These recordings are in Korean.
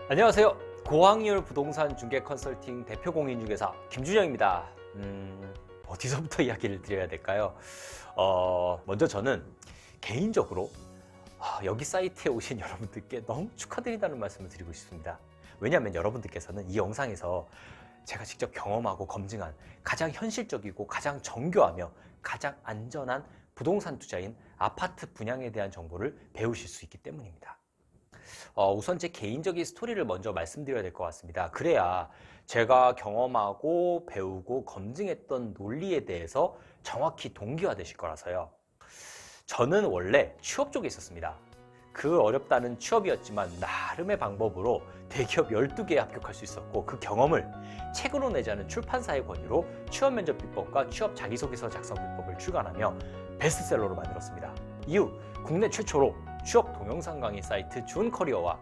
안녕하세요. 고확률 부동산 중개 컨설팅 대표 공인중개사 김준영입니다. 어디서부터 이야기를 드려야 될까요? 먼저 저는 개인적으로 여기 사이트에 오신 여러분들께 너무 축하드린다는 말씀을 드리고 싶습니다. 왜냐하면 여러분들께서는 이 영상에서 제가 직접 경험하고 검증한 가장 현실적이고 가장 정교하며 가장 안전한 부동산 투자인 아파트 분양에 대한 정보를 배우실 수 있기 때문입니다. 우선 제 개인적인 스토리를 먼저 말씀드려야 될 것 같습니다. 그래야 제가 경험하고 배우고 검증했던 논리에 대해서 정확히 동기화되실 거라서요. 저는 원래 취업 쪽에 있었습니다. 그 어렵다는 취업이었지만 나름의 방법으로 대기업 12개에 합격할 수 있었고, 그 경험을 책으로 내자는 출판사의 권유로 취업 면접 비법과 취업 자기소개서 작성 비법을 출간하며 베스트셀러로 만들었습니다. 이후 국내 최초로 취업 동영상 강의 사이트 준커리어와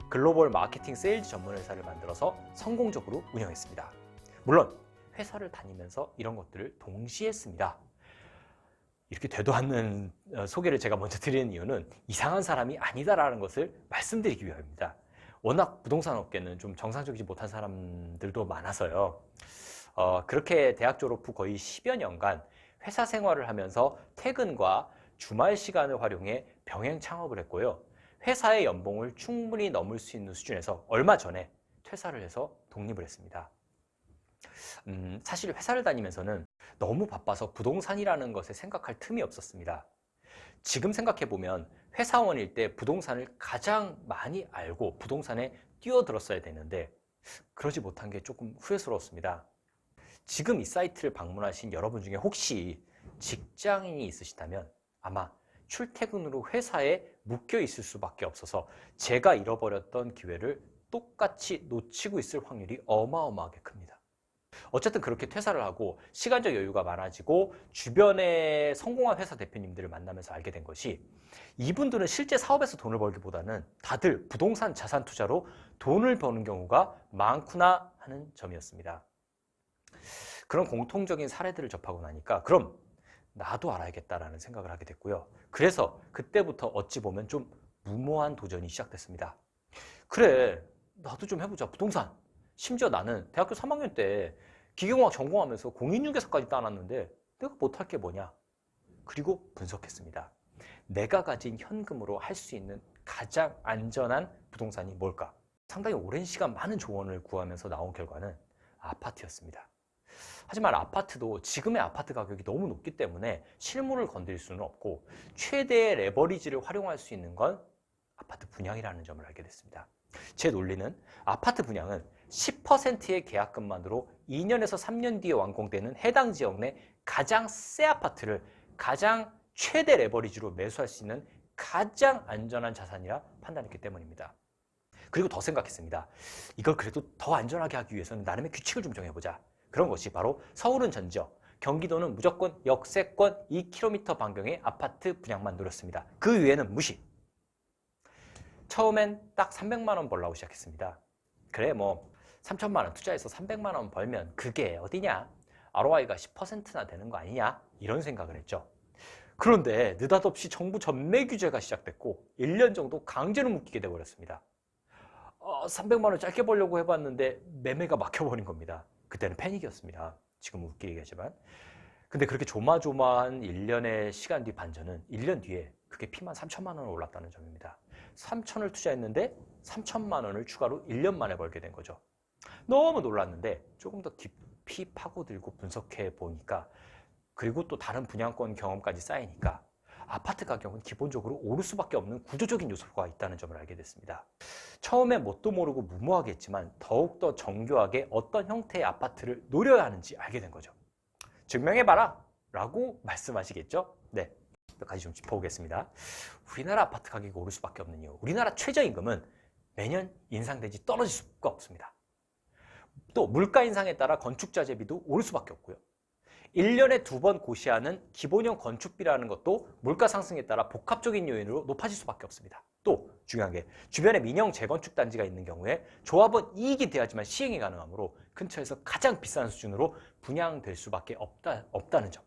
글로벌 마케팅 세일즈 전문 회사를 만들어서 성공적으로 운영했습니다. 물론 회사를 다니면서 이런 것들을 동시에 했습니다. 이렇게 되도 않는 소개를 제가 먼저 드리는 이유는 이상한 사람이 아니다라는 것을 말씀드리기 위함입니다. 워낙 부동산 업계는 좀 정상적이지 못한 사람들도 많아서요. 그렇게 대학 졸업 후 거의 10여 년간 회사 생활을 하면서 퇴근과 주말 시간을 활용해 병행 창업을 했고요. 회사의 연봉을 충분히 넘을 수 있는 수준에서 얼마 전에 퇴사를 해서 독립을 했습니다. 사실 회사를 다니면서는 너무 바빠서 부동산이라는 것에 생각할 틈이 없었습니다. 지금 생각해보면 회사원일 때 부동산을 가장 많이 알고 부동산에 뛰어들었어야 되는데 그러지 못한 게 조금 후회스러웠습니다. 지금 이 사이트를 방문하신 여러분 중에 혹시 직장인이 있으시다면 아마 출퇴근으로 회사에 묶여 있을 수밖에 없어서 제가 잃어버렸던 기회를 똑같이 놓치고 있을 확률이 어마어마하게 큽니다. 어쨌든 그렇게 퇴사를 하고 시간적 여유가 많아지고 주변의 성공한 회사 대표님들을 만나면서 알게 된 것이, 이분들은 실제 사업에서 돈을 벌기보다는 다들 부동산 자산 투자로 돈을 버는 경우가 많구나 하는 점이었습니다. 그런 공통적인 사례들을 접하고 나니까 그럼 나도 알아야겠다라는 생각을 하게 됐고요. 그래서 그때부터 어찌 보면 좀 무모한 도전이 시작됐습니다. 그래, 나도 좀 해보자, 부동산. 심지어 나는 대학교 3학년 때 기계공학 전공하면서 공인중개사까지 따놨는데 내가 못할 게 뭐냐? 그리고 분석했습니다. 내가 가진 현금으로 할 수 있는 가장 안전한 부동산이 뭘까? 상당히 오랜 시간 많은 조언을 구하면서 나온 결과는 아파트였습니다. 하지만 아파트도 지금의 아파트 가격이 너무 높기 때문에 실물을 건드릴 수는 없고 최대의 레버리지를 활용할 수 있는 건 아파트 분양이라는 점을 알게 됐습니다. 제 논리는 아파트 분양은 10%의 계약금만으로 2년에서 3년 뒤에 완공되는 해당 지역 내 가장 새 아파트를 가장 최대 레버리지로 매수할 수 있는 가장 안전한 자산이라 판단했기 때문입니다. 그리고 더 생각했습니다. 이걸 그래도 더 안전하게 하기 위해서는 나름의 규칙을 좀 정해보자. 그런 것이 바로 서울은 전지역, 경기도는 무조건 역세권 2km 반경의 아파트 분양만 노렸습니다. 그 외에는 무시. 처음엔 딱 300만 원 벌라고 시작했습니다. 그래, 뭐 3천만 원 투자해서 300만 원 벌면 그게 어디냐? ROI가 10%나 되는 거 아니냐? 이런 생각을 했죠. 그런데 느닷없이 정부 전매 규제가 시작됐고 1년 정도 강제로 묶이게 돼버렸습니다. 300만 원 짧게 벌려고 해봤는데 매매가 막혀버린 겁니다. 그때는 패닉이었습니다. 지금 웃기게 하지만. 근데 그렇게 조마조마한 1년의 시간 뒤 반전은 1년 뒤에 그게 피만 3천만 원을 올랐다는 점입니다. 3천을 투자했는데 3천만 원을 추가로 1년 만에 벌게 된 거죠. 너무 놀랐는데 조금 더 깊이 파고들고 분석해 보니까, 그리고 또 다른 분양권 경험까지 쌓이니까 아파트 가격은 기본적으로 오를 수밖에 없는 구조적인 요소가 있다는 점을 알게 됐습니다. 처음에 뭣도 모르고 무모하게 했지만 더욱더 정교하게 어떤 형태의 아파트를 노려야 하는지 알게 된 거죠. 증명해봐라 라고 말씀하시겠죠? 네, 몇 가지 좀 짚어보겠습니다. 우리나라 아파트 가격이 오를 수밖에 없는 이유, 우리나라 최저임금은 매년 인상되지 떨어질 수가 없습니다. 또 물가 인상에 따라 건축자재비도 오를 수밖에 없고요. 1년에 2번 고시하는 기본형 건축비라는 것도 물가 상승에 따라 복합적인 요인으로 높아질 수밖에 없습니다. 또 중요한 게 주변에 민영 재건축 단지가 있는 경우에 조합은 이익이 돼야지만 시행이 가능하므로 근처에서 가장 비싼 수준으로 분양될 수밖에 없다는 점.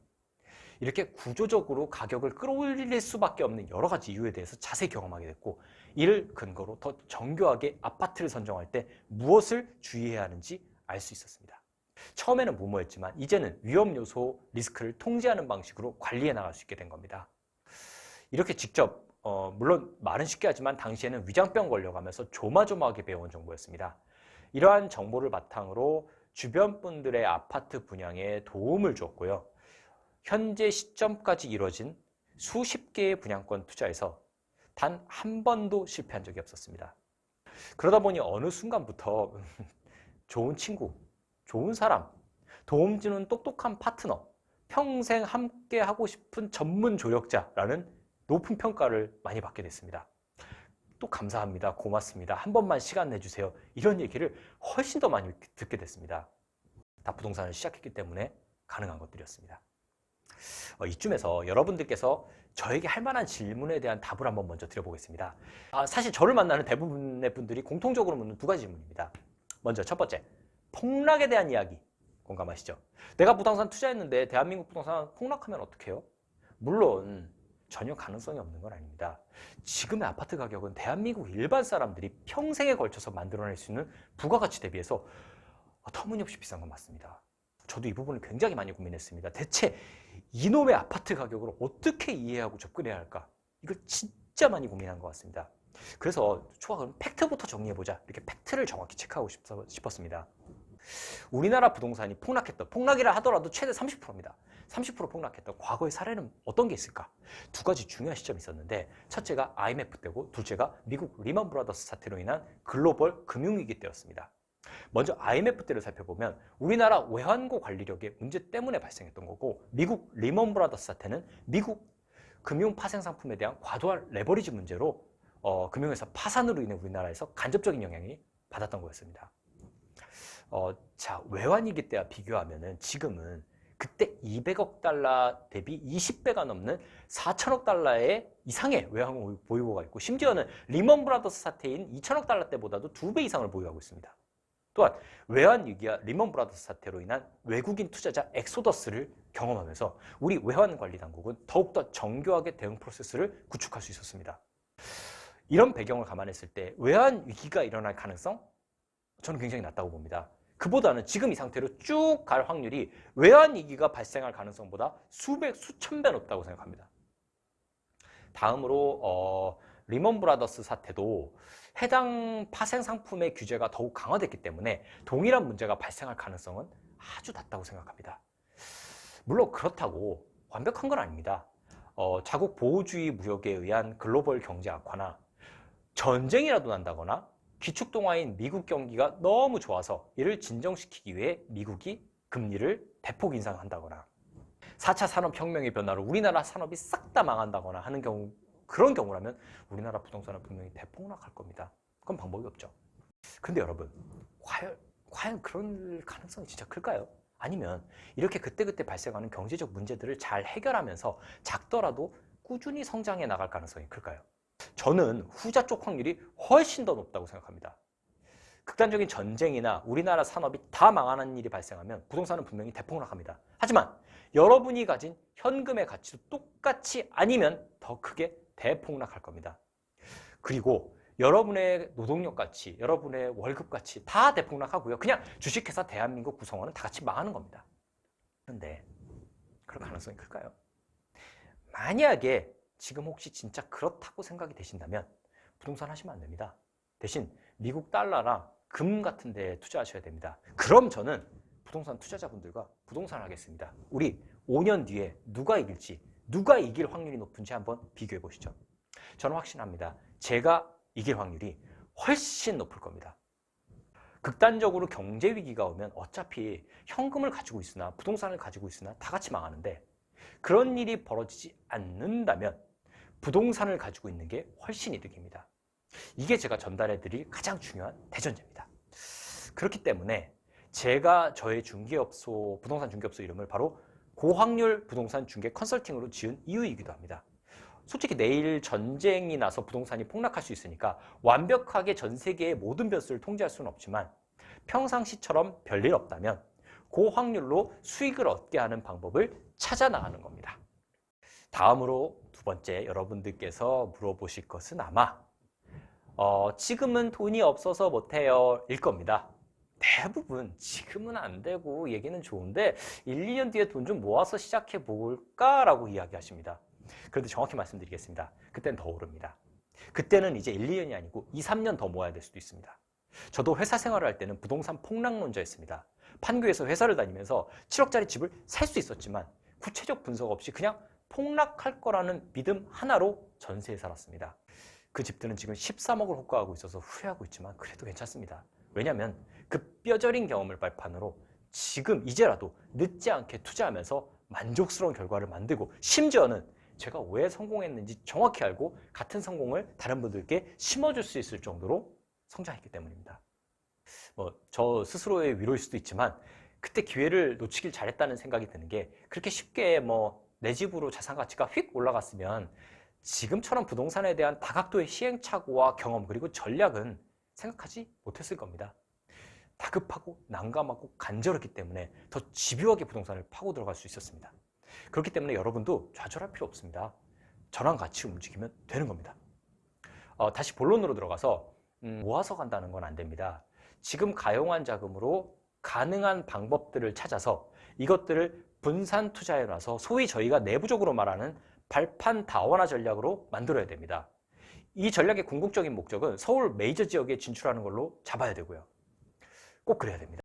이렇게 구조적으로 가격을 끌어올릴 수밖에 없는 여러 가지 이유에 대해서 자세히 경험하게 됐고, 이를 근거로 더 정교하게 아파트를 선정할 때 무엇을 주의해야 하는지 알 수 있었습니다. 처음에는 무모했지만 이제는 위험 요소 리스크를 통제하는 방식으로 관리해 나갈 수 있게 된 겁니다. 이렇게 직접 물론 말은 쉽게 하지만 당시에는 위장병 걸려가면서 조마조마하게 배워온 정보였습니다. 이러한 정보를 바탕으로 주변 분들의 아파트 분양에 도움을 주었고요. 현재 시점까지 이뤄진 수십 개의 분양권 투자에서 단 한 번도 실패한 적이 없었습니다. 그러다 보니 어느 순간부터 좋은 친구, 좋은 사람, 도움 주는 똑똑한 파트너, 평생 함께 하고 싶은 전문 조력자라는 높은 평가를 많이 받게 됐습니다. 또 감사합니다, 고맙습니다, 한 번만 시간 내주세요, 이런 얘기를 훨씬 더 많이 듣게 됐습니다. 다 부동산을 시작했기 때문에 가능한 것들이었습니다. 이쯤에서 여러분들께서 저에게 할 만한 질문에 대한 답을 한번 먼저 드려보겠습니다. 사실 저를 만나는 대부분의 분들이 공통적으로 묻는 두 가지 질문입니다. 먼저 첫 번째, 폭락에 대한 이야기 공감하시죠? 내가 부동산 투자했는데 대한민국 부동산 폭락하면 어떡해요? 물론 전혀 가능성이 없는 건 아닙니다. 지금의 아파트 가격은 대한민국 일반 사람들이 평생에 걸쳐서 만들어낼 수 있는 부가가치 대비해서 터무니없이 비싼 건 맞습니다. 저도 이 부분을 굉장히 많이 고민했습니다. 대체 이놈의 아파트 가격을 어떻게 이해하고 접근해야 할까? 이걸 진짜 많이 고민한 것 같습니다. 그래서 그럼 팩트부터 정리해보자, 이렇게 팩트를 정확히 체크하고 싶었습니다. 우리나라 부동산이 폭락이라 하더라도 최대 30%입니다. 30% 폭락했던 과거의 사례는 어떤 게 있을까? 두 가지 중요한 시점이 있었는데, 첫째가 IMF 때고 둘째가 미국 리먼 브라더스 사태로 인한 글로벌 금융위기 때였습니다. 먼저 IMF 때를 살펴보면 우리나라 외환고 관리력의 문제 때문에 발생했던 거고, 미국 리먼 브라더스 사태는 미국 금융 파생 상품에 대한 과도한 레버리지 문제로 금융회사 파산으로 인해 우리나라에서 간접적인 영향이 받았던 거였습니다. 자, 외환위기 때와 비교하면은 지금은 그때 200억 달러 대비 20배가 넘는 4천억 달러의 이상의 외환 보유고가 있고, 심지어는 리먼 브라더스 사태인 2천억 달러 때보다도 2배 이상을 보유하고 있습니다. 또한 외환위기와 리먼 브라더스 사태로 인한 외국인 투자자 엑소더스를 경험하면서 우리 외환관리당국은 더욱더 정교하게 대응 프로세스를 구축할 수 있었습니다. 이런 배경을 감안했을 때 외환위기가 일어날 가능성? 저는 굉장히 낮다고 봅니다. 그보다는 지금 이 상태로 쭉 갈 확률이 외환위기가 발생할 가능성보다 수백, 수천 배 높다고 생각합니다. 다음으로 리먼 브라더스 사태도 해당 파생 상품의 규제가 더욱 강화됐기 때문에 동일한 문제가 발생할 가능성은 아주 낮다고 생각합니다. 물론 그렇다고 완벽한 건 아닙니다. 자국 보호주의 무역에 의한 글로벌 경제 악화나 전쟁이라도 난다거나 기축동화인 미국 경기가 너무 좋아서 이를 진정시키기 위해 미국이 금리를 대폭 인상한다거나 4차 산업혁명의 변화로 우리나라 산업이 싹 다 망한다거나 하는 경우, 그런 경우라면 우리나라 부동산은 분명히 대폭락할 겁니다. 그건 방법이 없죠. 근데 여러분, 과연 그런 가능성이 진짜 클까요? 아니면 이렇게 그때그때 발생하는 경제적 문제들을 잘 해결하면서 작더라도 꾸준히 성장해 나갈 가능성이 클까요? 저는 후자 쪽 확률이 훨씬 더 높다고 생각합니다. 극단적인 전쟁이나 우리나라 산업이 다 망하는 일이 발생하면 부동산은 분명히 대폭락합니다. 하지만 여러분이 가진 현금의 가치도 똑같이 아니면 더 크게 대폭락할 겁니다. 그리고 여러분의 노동력 가치, 여러분의 월급 가치 다 대폭락하고요. 그냥 주식회사 대한민국 구성원은 다 같이 망하는 겁니다. 그런데 그럴 가능성이 클까요? 만약에 지금 혹시 진짜 그렇다고 생각이 되신다면 부동산 하시면 안 됩니다. 대신 미국 달러나 금 같은 데에 투자하셔야 됩니다. 그럼 저는 부동산 투자자분들과 부동산을 하겠습니다. 우리 5년 뒤에 누가 이길지, 누가 이길 확률이 높은지 한번 비교해 보시죠. 저는 확신합니다. 제가 이길 확률이 훨씬 높을 겁니다. 극단적으로 경제 위기가 오면 어차피 현금을 가지고 있으나 부동산을 가지고 있으나 다 같이 망하는데, 그런 일이 벌어지지 않는다면 부동산을 가지고 있는 게 훨씬 이득입니다. 이게 제가 전달해 드릴 가장 중요한 대전제입니다. 그렇기 때문에 제가 저의 중개업소, 부동산 중개업소 이름을 바로 고확률 부동산 중개 컨설팅으로 지은 이유이기도 합니다. 솔직히 내일 전쟁이 나서 부동산이 폭락할 수 있으니까 완벽하게 전 세계의 모든 변수를 통제할 수는 없지만 평상시처럼 별일 없다면 고확률로 수익을 얻게 하는 방법을 찾아 나가는 겁니다. 다음으로 두 번째 여러분들께서 물어보실 것은 아마 지금은 돈이 없어서 못해요 일 겁니다. 대부분 지금은 안 되고 얘기는 좋은데 1, 2년 뒤에 돈 좀 모아서 시작해 볼까? 라고 이야기하십니다. 그런데 정확히 말씀드리겠습니다. 그때는 더 오릅니다. 그때는 이제 1, 2년이 아니고 2, 3년 더 모아야 될 수도 있습니다. 저도 회사 생활을 할 때는 부동산 폭락론자였습니다. 판교에서 회사를 다니면서 7억짜리 집을 살 수 있었지만 구체적 분석 없이 그냥 폭락할 거라는 믿음 하나로 전세에 살았습니다. 그 집들은 지금 13억을 호가하고 있어서 후회하고 있지만 그래도 괜찮습니다. 왜냐하면 그 뼈저린 경험을 발판으로 지금 이제라도 늦지 않게 투자하면서 만족스러운 결과를 만들고 심지어는 제가 왜 성공했는지 정확히 알고 같은 성공을 다른 분들께 심어줄 수 있을 정도로 성장했기 때문입니다. 저 스스로의 위로일 수도 있지만 그때 기회를 놓치길 잘했다는 생각이 드는 게 그렇게 쉽게 내 집으로 자산 가치가 휙 올라갔으면 지금처럼 부동산에 대한 다각도의 시행착오와 경험 그리고 전략은 생각하지 못했을 겁니다. 다급하고 난감하고 간절했기 때문에 더 집요하게 부동산을 파고 들어갈 수 있었습니다. 그렇기 때문에 여러분도 좌절할 필요 없습니다. 저랑 같이 움직이면 되는 겁니다. 다시 본론으로 들어가서 모아서 간다는 건 안 됩니다. 지금 가용한 자금으로 가능한 방법들을 찾아서 이것들을 분산 투자해 놔서 소위 저희가 내부적으로 말하는 발판 다원화 전략으로 만들어야 됩니다. 이 전략의 궁극적인 목적은 서울 메이저 지역에 진출하는 걸로 잡아야 되고요. 꼭 그래야 됩니다.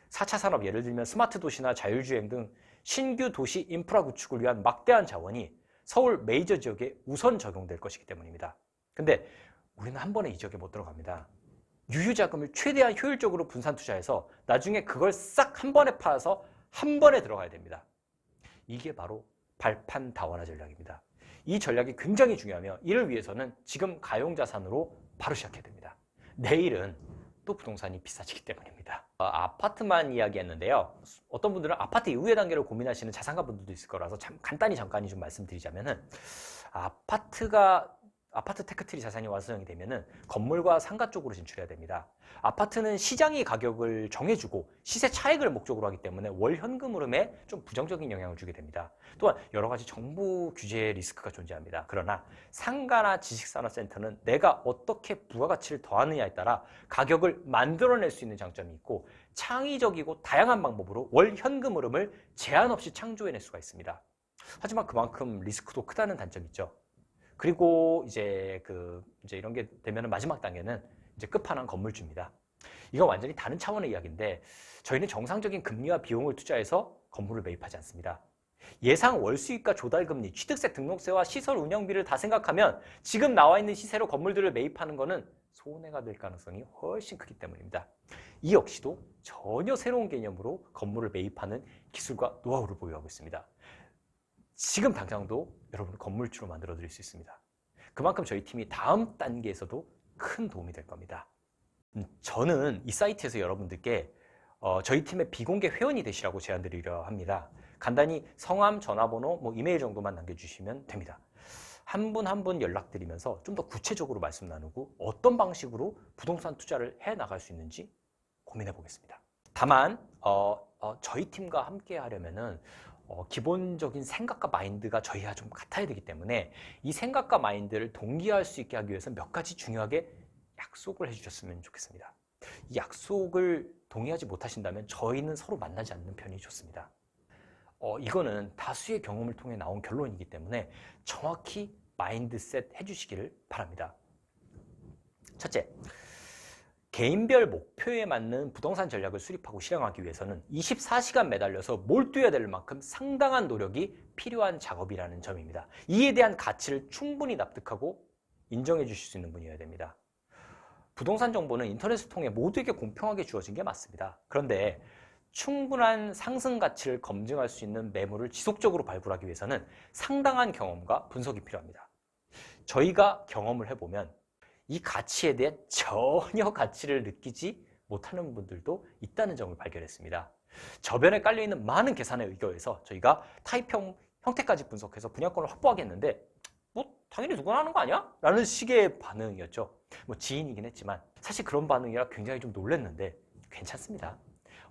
4차 산업 예를 들면 스마트 도시나 자율주행 등 신규 도시 인프라 구축을 위한 막대한 자원이 서울 메이저 지역에 우선 적용될 것이기 때문입니다. 근데 우리는 한 번에 이 지역에 못 들어갑니다. 유휴자금을 최대한 효율적으로 분산 투자해서 나중에 그걸 싹 한 번에 팔아서 한 번에 들어가야 됩니다. 이게 바로 발판 다원화 전략입니다. 이 전략이 굉장히 중요하며 이를 위해서는 지금 가용자산으로 바로 시작해야 됩니다. 내일은 또 부동산이 비싸지기 때문입니다. 아파트만 이야기했는데요. 어떤 분들은 아파트 이후의 단계를 고민하시는 자산가 분들도 있을 거라서 잠깐이 좀 말씀드리자면은 아파트 테크트리 자산이 완성이 되면은 건물과 상가 쪽으로 진출해야 됩니다. 아파트는 시장이 가격을 정해주고 시세 차익을 목적으로 하기 때문에 월 현금 흐름에 좀 부정적인 영향을 주게 됩니다. 또한 여러 가지 정부 규제 리스크가 존재합니다. 그러나 상가나 지식산업센터는 내가 어떻게 부가가치를 더하느냐에 따라 가격을 만들어낼 수 있는 장점이 있고 창의적이고 다양한 방법으로 월 현금 흐름을 제한 없이 창조해낼 수가 있습니다. 하지만 그만큼 리스크도 크다는 단점이 있죠. 그리고 이제 이런 게 되면 마지막 단계는 이제 끝판왕 건물주입니다. 이건 완전히 다른 차원의 이야기인데 저희는 정상적인 금리와 비용을 투자해서 건물을 매입하지 않습니다. 예상 월수익과 조달금리, 취득세, 등록세와 시설 운영비를 다 생각하면 지금 나와 있는 시세로 건물들을 매입하는 것은 손해가 될 가능성이 훨씬 크기 때문입니다. 이 역시도 전혀 새로운 개념으로 건물을 매입하는 기술과 노하우를 보유하고 있습니다. 지금 당장도 여러분을 건물주로 만들어 드릴 수 있습니다. 그만큼 저희 팀이 다음 단계에서도 큰 도움이 될 겁니다. 저는 이 사이트에서 여러분들께 저희 팀의 비공개 회원이 되시라고 제안드리려 합니다. 간단히 성함, 전화번호, 이메일 정도만 남겨주시면 됩니다. 한 분 한 분 연락드리면서 좀 더 구체적으로 말씀 나누고 어떤 방식으로 부동산 투자를 해나갈 수 있는지 고민해 보겠습니다. 다만 저희 팀과 함께 하려면은 기본적인 생각과 마인드가 저희와 좀 같아야 되기 때문에 이 생각과 마인드를 동기화할 수 있게 하기 위해서 몇 가지 중요하게 약속을 해주셨으면 좋겠습니다. 이 약속을 동의하지 못하신다면 저희는 서로 만나지 않는 편이 좋습니다. 이거는 다수의 경험을 통해 나온 결론이기 때문에 정확히 마인드셋 해주시기를 바랍니다. 첫째, 개인별 목표에 맞는 부동산 전략을 수립하고 실행하기 위해서는 24시간 매달려서 몰두해야 될 만큼 상당한 노력이 필요한 작업이라는 점입니다. 이에 대한 가치를 충분히 납득하고 인정해 주실 수 있는 분이어야 됩니다. 부동산 정보는 인터넷을 통해 모두에게 공평하게 주어진 게 맞습니다. 그런데 충분한 상승 가치를 검증할 수 있는 매물을 지속적으로 발굴하기 위해서는 상당한 경험과 분석이 필요합니다. 저희가 경험을 해보면 이 가치에 대해 전혀 가치를 느끼지 못하는 분들도 있다는 점을 발견했습니다. 저변에 깔려있는 많은 계산에 의거해서 저희가 타입형 형태까지 분석해서 분양권을 확보하겠는데 당연히 누구나 하는 거 아니야? 라는 식의 반응이었죠. 지인이긴 했지만 사실 그런 반응이라 굉장히 좀 놀랐는데 괜찮습니다.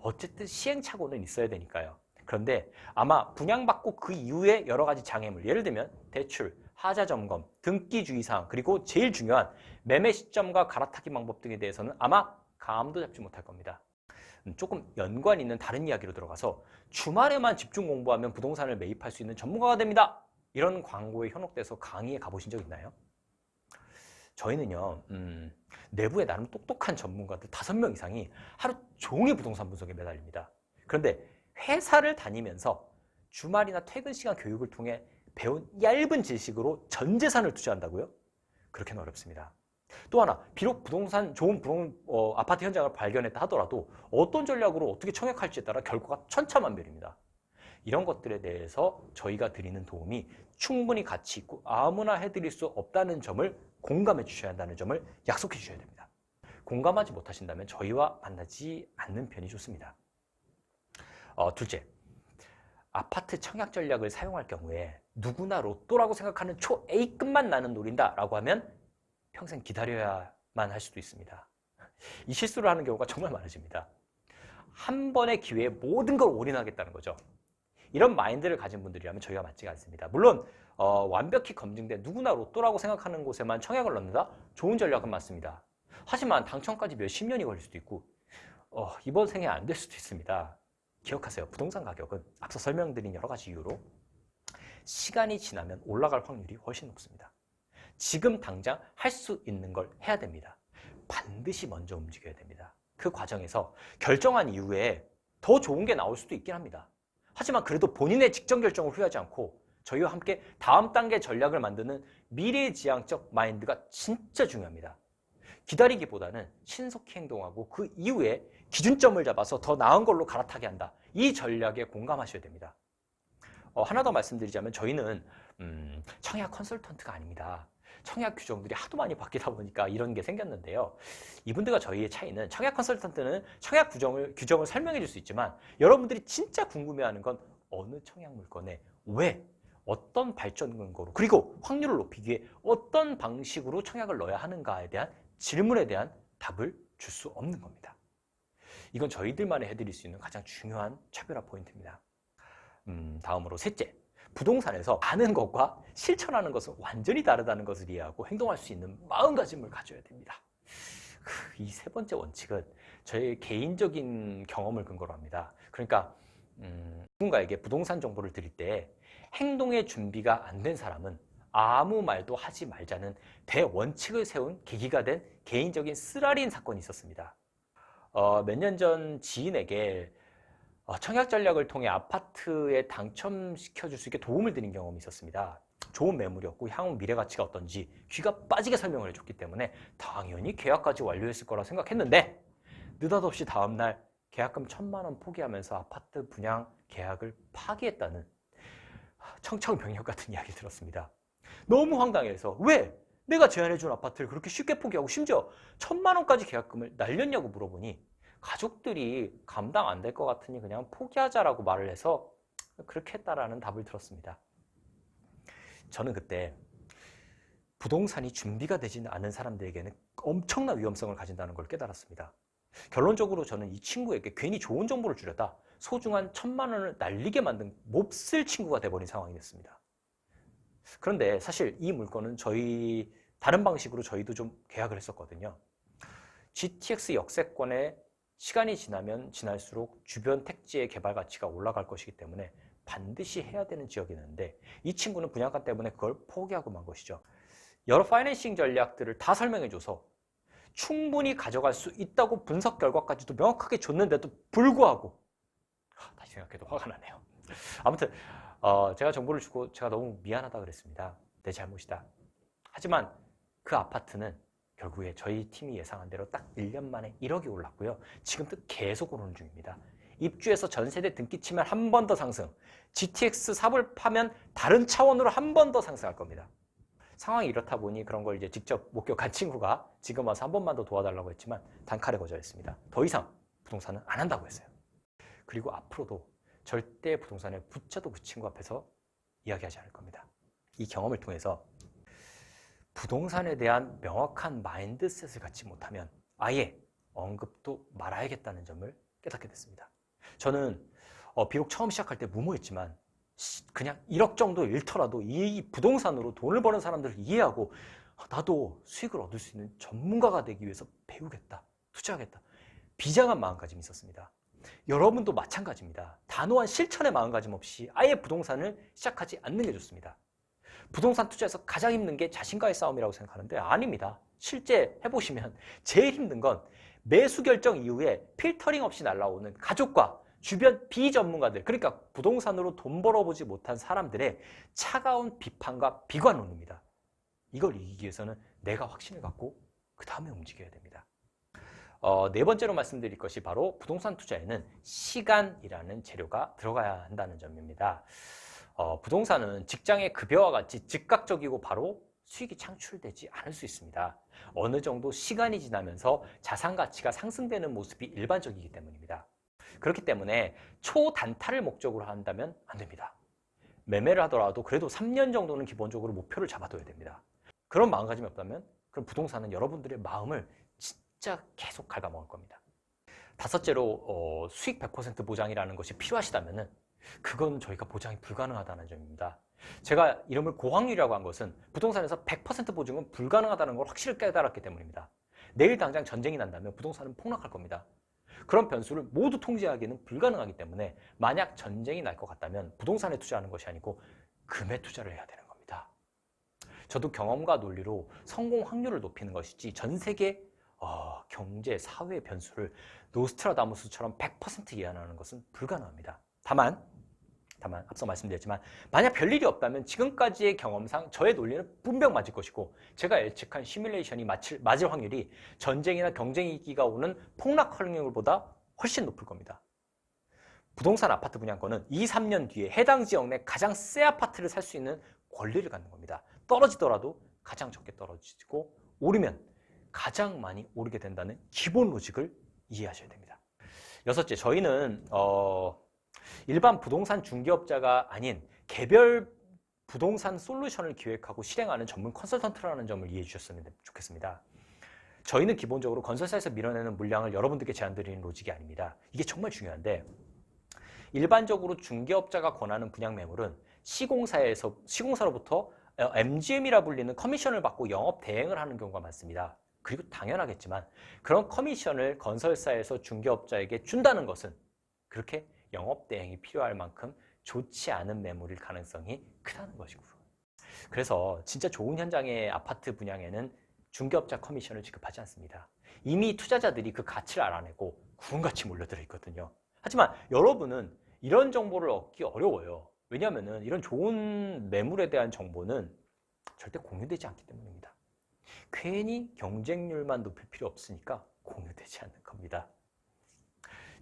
어쨌든 시행착오는 있어야 되니까요. 그런데 아마 분양받고 그 이후에 여러 가지 장애물, 예를 들면 대출, 하자 점검, 등기 주의사항, 그리고 제일 중요한 매매 시점과 갈아타기 방법 등에 대해서는 아마 감도 잡지 못할 겁니다. 조금 연관 있는 다른 이야기로 들어가서 주말에만 집중 공부하면 부동산을 매입할 수 있는 전문가가 됩니다. 이런 광고에 현혹돼서 강의에 가보신 적 있나요? 저희는요, 내부에 나름 똑똑한 전문가들 5명 이상이 하루 종일 부동산 분석에 매달립니다. 그런데 회사를 다니면서 주말이나 퇴근 시간 교육을 통해 배운 얇은 지식으로 전 재산을 투자한다고요? 그렇게는 어렵습니다. 또 하나, 비록 좋은 아파트 현장을 발견했다 하더라도 어떤 전략으로 어떻게 청약할지에 따라 결과가 천차만별입니다. 이런 것들에 대해서 저희가 드리는 도움이 충분히 가치 있고 아무나 해드릴 수 없다는 점을 공감해 주셔야 한다는 점을 약속해 주셔야 됩니다. 공감하지 못하신다면 저희와 만나지 않는 편이 좋습니다. 둘째, 아파트 청약 전략을 사용할 경우에 누구나 로또라고 생각하는 초 A급만 나는 노린다라고 하면 평생 기다려야만 할 수도 있습니다. 이 실수를 하는 경우가 정말 많아집니다. 한 번의 기회에 모든 걸 올인하겠다는 거죠. 이런 마인드를 가진 분들이라면 저희가 맞지가 않습니다. 물론 완벽히 검증된 누구나 로또라고 생각하는 곳에만 청약을 넣는다? 좋은 전략은 맞습니다. 하지만 당첨까지 몇십 년이 걸릴 수도 있고 이번 생에 안 될 수도 있습니다. 기억하세요. 부동산 가격은 앞서 설명드린 여러 가지 이유로 시간이 지나면 올라갈 확률이 훨씬 높습니다. 지금 당장 할 수 있는 걸 해야 됩니다. 반드시 먼저 움직여야 됩니다. 그 과정에서 결정한 이후에 더 좋은 게 나올 수도 있긴 합니다. 하지만 그래도 본인의 직전 결정을 후회하지 않고 저희와 함께 다음 단계 전략을 만드는 미래지향적 마인드가 진짜 중요합니다. 기다리기보다는 신속히 행동하고 그 이후에 기준점을 잡아서 더 나은 걸로 갈아타게 한다. 이 전략에 공감하셔야 됩니다. 하나 더 말씀드리자면 저희는 청약 컨설턴트가 아닙니다. 청약 규정들이 하도 많이 바뀌다 보니까 이런 게 생겼는데요. 이분들과 저희의 차이는 청약 컨설턴트는 청약 규정을 설명해 줄 수 있지만 여러분들이 진짜 궁금해하는 건 어느 청약 물건에 왜, 어떤 발전 근거로, 그리고 확률을 높이기 위해 어떤 방식으로 청약을 넣어야 하는가에 대한 질문에 대한 답을 줄 수 없는 겁니다. 이건 저희들만이 해드릴 수 있는 가장 중요한 차별화 포인트입니다. 다음으로 셋째, 부동산에서 아는 것과 실천하는 것은 완전히 다르다는 것을 이해하고 행동할 수 있는 마음가짐을 가져야 됩니다. 이 세 번째 원칙은 저의 개인적인 경험을 근거로 합니다. 그러니까 누군가에게 부동산 정보를 드릴 때 행동의 준비가 안 된 사람은 아무 말도 하지 말자는 대원칙을 세운 계기가 된 개인적인 쓰라린 사건이 있었습니다. 몇 년 전 지인에게 청약 전략을 통해 아파트에 당첨시켜줄 수 있게 도움을 드린 경험이 있었습니다. 좋은 매물이었고 향후 미래 가치가 어떤지 귀가 빠지게 설명을 해줬기 때문에 당연히 계약까지 완료했을 거라 생각했는데 느닷없이 다음날 계약금 1,000만 원 포기하면서 아파트 분양 계약을 파기했다는 청천벽력 같은 이야기를 들었습니다. 너무 황당해서 왜 내가 제안해준 아파트를 그렇게 쉽게 포기하고 심지어 1,000만 원까지 계약금을 날렸냐고 물어보니 가족들이 감당 안 될 것 같으니 그냥 포기하자라고 말을 해서 그렇게 했다라는 답을 들었습니다. 저는 그때 부동산이 준비가 되지는 않은 사람들에게는 엄청난 위험성을 가진다는 걸 깨달았습니다. 결론적으로 저는 이 친구에게 괜히 좋은 정보를 주려다 소중한 1,000만 원을 날리게 만든 몹쓸 친구가 돼버린 상황이 됐습니다. 그런데 사실 이 물건은 다른 방식으로 저희도 좀 계약을 했었거든요. GTX 역세권에 시간이 지나면 지날수록 주변 택지의 개발 가치가 올라갈 것이기 때문에 반드시 해야 되는 지역이 있는데 이 친구는 분양가 때문에 그걸 포기하고 만 것이죠. 여러 파이낸싱 전략들을 다 설명해줘서 충분히 가져갈 수 있다고 분석 결과까지도 명확하게 줬는데도 불구하고 다시 생각해도 화가 나네요. 아무튼 제가 정보를 주고 제가 너무 미안하다 그랬습니다. 내 잘못이다. 하지만 그 아파트는 결국에 저희 팀이 예상한 대로 딱 1년 만에 1억이 올랐고요. 지금도 계속 오르는 중입니다. 입주해서 전세대 등기 치면 한 번 더 상승, GTX 삽을 파면 다른 차원으로 한 번 더 상승할 겁니다. 상황이 이렇다 보니 그런 걸 이제 직접 목격한 친구가 지금 와서 한 번만 더 도와달라고 했지만 단칼에 거절했습니다. 더 이상 부동산은 안 한다고 했어요. 그리고 앞으로도 절대 부동산을 붙여도 그 친구 앞에서 이야기하지 않을 겁니다. 이 경험을 통해서 부동산에 대한 명확한 마인드셋을 갖지 못하면 아예 언급도 말아야겠다는 점을 깨닫게 됐습니다. 저는 비록 처음 시작할 때 무모했지만 그냥 1억 정도 잃더라도 이 부동산으로 돈을 버는 사람들을 이해하고 나도 수익을 얻을 수 있는 전문가가 되기 위해서 배우겠다, 투자하겠다. 비장한 마음가짐이 있었습니다. 여러분도 마찬가지입니다. 단호한 실천의 마음가짐 없이 아예 부동산을 시작하지 않는 게 좋습니다. 부동산 투자에서 가장 힘든 게 자신과의 싸움이라고 생각하는데 아닙니다. 실제 해보시면 제일 힘든 건 매수 결정 이후에 필터링 없이 날라오는 가족과 주변 비전문가들, 그러니까 부동산으로 돈 벌어보지 못한 사람들의 차가운 비판과 비관론입니다. 이걸 이기기 위해서는 내가 확신을 갖고 그 다음에 움직여야 됩니다. 네 번째로 말씀드릴 것이 바로 부동산 투자에는 시간이라는 재료가 들어가야 한다는 점입니다. 부동산은 직장의 급여와 같이 즉각적이고 바로 수익이 창출되지 않을 수 있습니다. 어느 정도 시간이 지나면서 자산 가치가 상승되는 모습이 일반적이기 때문입니다. 그렇기 때문에 초단타를 목적으로 한다면 안 됩니다. 매매를 하더라도 그래도 3년 정도는 기본적으로 목표를 잡아둬야 됩니다. 그런 마음가짐이 없다면 그럼 부동산은 여러분들의 마음을 진짜 계속 갉아먹을 겁니다. 다섯째로 수익 100% 보장이라는 것이 필요하시다면 그건 저희가 보장이 불가능하다는 점입니다. 제가 이름을 고확률이라고 한 것은 부동산에서 100% 보증은 불가능하다는 걸 확실히 깨달았기 때문입니다. 내일 당장 전쟁이 난다면 부동산은 폭락할 겁니다. 그런 변수를 모두 통제하기는 불가능하기 때문에 만약 전쟁이 날 것 같다면 부동산에 투자하는 것이 아니고 금에 투자를 해야 되는 겁니다. 저도 경험과 논리로 성공 확률을 높이는 것이지 전 세계 경제, 사회 변수를 노스트라다무스처럼 100% 예언하는 것은 불가능합니다. 다만 앞서 말씀드렸지만 만약 별일이 없다면 지금까지의 경험상 저의 논리는 분명 맞을 것이고 제가 예측한 시뮬레이션이 맞을 확률이 전쟁이나 경쟁위기가 오는 폭락 확률보다 훨씬 높을 겁니다. 부동산 아파트 분양권은 2, 3년 뒤에 해당 지역 내 가장 새 아파트를 살 수 있는 권리를 갖는 겁니다. 떨어지더라도 가장 적게 떨어지고 오르면 가장 많이 오르게 된다는 기본 로직을 이해하셔야 됩니다. 여섯째, 저희는 일반 부동산 중개업자가 아닌 개별 부동산 솔루션을 기획하고 실행하는 전문 컨설턴트라는 점을 이해해 주셨으면 좋겠습니다. 저희는 기본적으로 건설사에서 밀어내는 물량을 여러분들께 제안드리는 로직이 아닙니다. 이게 정말 중요한데 일반적으로 중개업자가 권하는 분양 매물은 시공사로부터 MGM이라 불리는 커미션을 받고 영업 대행을 하는 경우가 많습니다. 그리고 당연하겠지만 그런 커미션을 건설사에서 중개업자에게 준다는 것은 그렇게 영업 대행이 필요할 만큼 좋지 않은 매물일 가능성이 크다는 것이고요. 그래서 진짜 좋은 현장의 아파트 분양에는 중개업자 커미션을 지급하지 않습니다. 이미 투자자들이 그 가치를 알아내고 구름같이 몰려들어 있거든요. 하지만 여러분은 이런 정보를 얻기 어려워요. 왜냐하면 이런 좋은 매물에 대한 정보는 절대 공유되지 않기 때문입니다. 괜히 경쟁률만 높일 필요 없으니까 공유되지 않는 겁니다.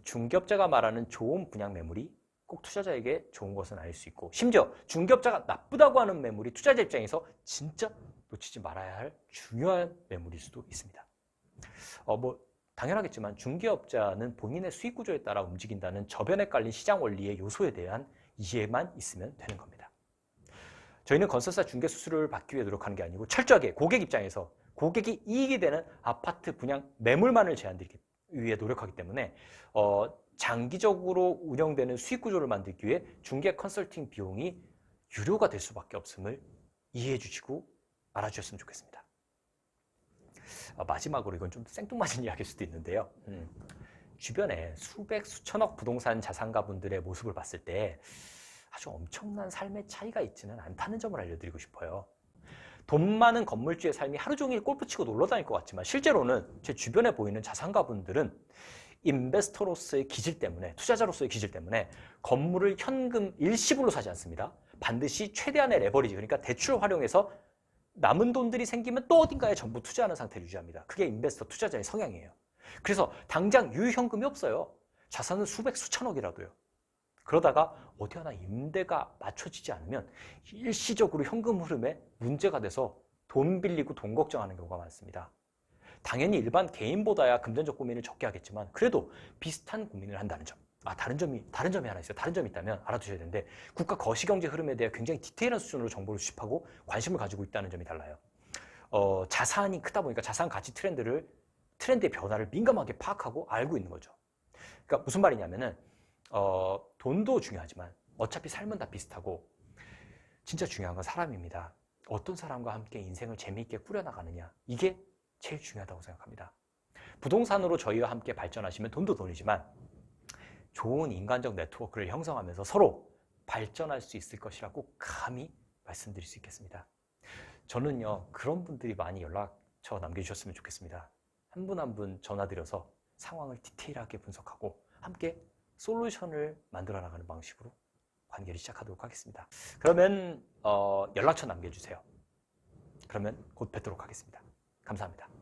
중개업자가 말하는 좋은 분양 매물이 꼭 투자자에게 좋은 것은 아닐 수 있고 심지어 중개업자가 나쁘다고 하는 매물이 투자자 입장에서 진짜 놓치지 말아야 할 중요한 매물일 수도 있습니다. 당연하겠지만 중개업자는 본인의 수익 구조에 따라 움직인다는 저변에 깔린 시장 원리의 요소에 대한 이해만 있으면 되는 겁니다. 저희는 건설사 중개 수수료를 받기 위해 노력하는 게 아니고 철저하게 고객 입장에서 고객이 이익이 되는 아파트 분양 매물만을 제안드리기 위해 노력하기 때문에 장기적으로 운영되는 수익 구조를 만들기 위해 중개 컨설팅 비용이 유료가 될 수밖에 없음을 이해해 주시고 알아주셨으면 좋겠습니다. 마지막으로 이건 좀 생뚱맞은 이야기일 수도 있는데요. 주변에 수백, 수천억 부동산 자산가분들의 모습을 봤을 때 아주 엄청난 삶의 차이가 있지는 않다는 점을 알려드리고 싶어요. 돈 많은 건물주의 삶이 하루 종일 골프 치고 놀러 다닐 것 같지만 실제로는 제 주변에 보이는 자산가분들은 인베스터로서의 기질 때문에, 투자자로서의 기질 때문에 건물을 현금 일시불로 사지 않습니다. 반드시 최대한의 레버리지, 그러니까 대출을 활용해서 남은 돈들이 생기면 또 어딘가에 전부 투자하는 상태를 유지합니다. 그게 인베스터 투자자의 성향이에요. 그래서 당장 유효현금이 없어요. 자산은 수백, 수천억이라도요. 그러다가 어디 하나 임대가 맞춰지지 않으면 일시적으로 현금 흐름에 문제가 돼서 돈 빌리고 돈 걱정하는 경우가 많습니다. 당연히 일반 개인보다야 금전적 고민을 적게 하겠지만 그래도 비슷한 고민을 한다는 점. 다른 점이 하나 있어요. 다른 점이 있다면 알아두셔야 되는데 국가 거시경제 흐름에 대해 굉장히 디테일한 수준으로 정보를 수집하고 관심을 가지고 있다는 점이 달라요. 자산이 크다 보니까 자산 가치 트렌드의 변화를 민감하게 파악하고 알고 있는 거죠. 그러니까 무슨 말이냐면은 돈도 중요하지만 어차피 삶은 다 비슷하고 진짜 중요한 건 사람입니다. 어떤 사람과 함께 인생을 재미있게 꾸려나가느냐, 이게 제일 중요하다고 생각합니다. 부동산으로 저희와 함께 발전하시면 돈도 돈이지만 좋은 인간적 네트워크를 형성하면서 서로 발전할 수 있을 것이라고 감히 말씀드릴 수 있겠습니다. 저는요, 그런 분들이 많이 연락처 남겨주셨으면 좋겠습니다. 한 분 한 분 전화드려서 상황을 디테일하게 분석하고 함께 솔루션을 만들어 나가는 방식으로 관계를 시작하도록 하겠습니다. 그러면 연락처 남겨주세요. 그러면 곧 뵙도록 하겠습니다. 감사합니다.